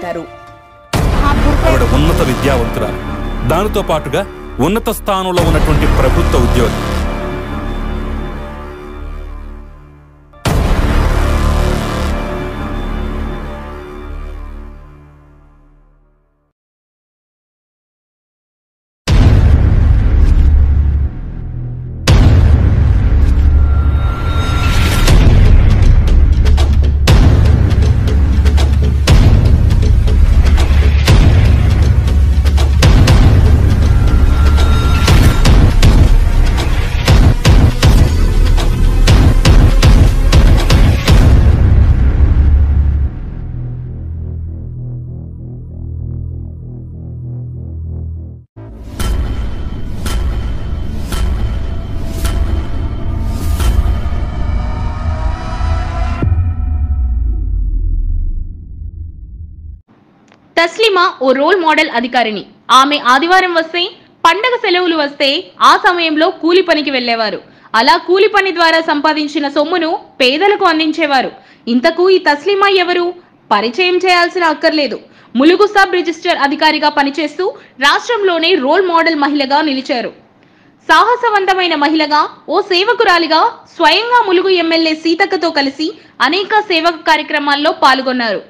చేశారు. ఆవిడ ఉన్నత విద్యావంతురాలు, దానితో పాటుగా ఉన్నత స్థానంలో ఉన్నటువంటి ప్రభుత్వ ఉద్యోగి. తస్లిమా ఓ రోల్ మోడల్ అధికారిని. ఆమె ఆదివారం వస్తే, పండగ సెలవులు వస్తే ఆ సమయంలో కూలి పనికి వెళ్లేవారు. అలా కూలి పని ద్వారా సంపాదించిన సొమ్మును పేదలకు అందించేవారు. ఇంతకు ఈ తస్లిమా ఎవరు? పరిచయం చేయాల్సిన అక్కర్లేదు. ములుగు సబ్ రిజిస్టర్ అధికారిగా పనిచేస్తూ రాష్ట్రంలోనే రోల్ మోడల్ మహిళగా నిలిచారు. సాహసవంతమైన మహిళగా, ఓ సేవకురాలిగా స్వయంగా ములుగు ఎమ్మెల్యే సీతక్కతో కలిసి అనేక సేవక కార్యక్రమాల్లో పాల్గొన్నారు.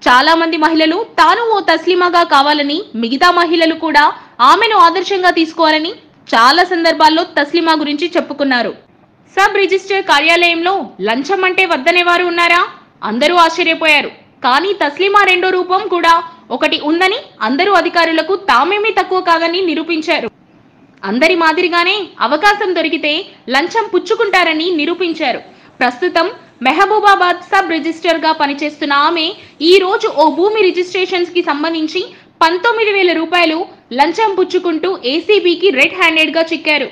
చాలా మంది మహిళలు తాను ఓ తస్లిమాగా కావాలని, మిగతా మహిళలు కూడా ఆమెను ఆదర్శంగా తీసుకోవాలని చాలా సందర్భాల్లో తస్లిమా గురించి చెప్పుకున్నారు. సబ్ రిజిస్టర్ కార్యాలయంలో లంచం అంటే వద్దనేవారు ఉన్నారా? అందరూ ఆశ్చర్యపోయారు. కానీ తస్లిమా రెండో రూపం కూడా ఒకటి ఉందని, అందరూ అధికారులకు తామేమీ తక్కువ కాదని నిరూపించారు. అందరి మాదిరిగానే అవకాశం దొరికితే లంచం పుచ్చుకుంటారని నిరూపించారు. ప్రస్తుతం మెహబూబాబాద్ సబ్ రిజిస్టర్ గా పనిచేస్తున్న ఆమె ఈ రోజు ఓ భూమి రిజిస్ట్రేషన్స్ కి సంబంధించి 19,000 రూపాయలు లంచం పుచ్చుకుంటూ ఏసీబీకి రెడ్ హ్యాండెడ్ గా చిక్కారు.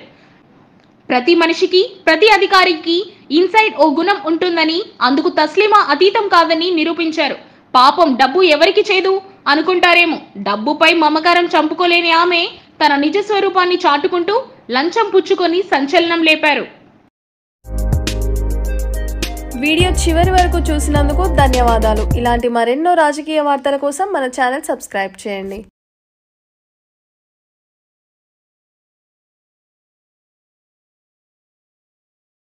ప్రతి మనిషికి, ప్రతి అధికారికి ఇన్సైడ్ ఓ గుణం ఉంటుందని, అందుకు తస్లిమా అతీతం కాదని నిరూపించారు. పాపం డబ్బు ఎవరికి చేదు అనుకుంటారేమో, డబ్బుపై మమకారం చంపుకోలేని ఆమె తన నిజ స్వరూపాన్ని చాటుకుంటూ లంచం పుచ్చుకొని సంచలనం లేపారు. వీడియో చివరి వరకు చూసినందుకు ధన్యవాదాలు. ఇలాంటి మరెన్నో రాజకీయ వార్తల కోసం మన ఛానల్ సబ్స్క్రైబ్ చేయండి.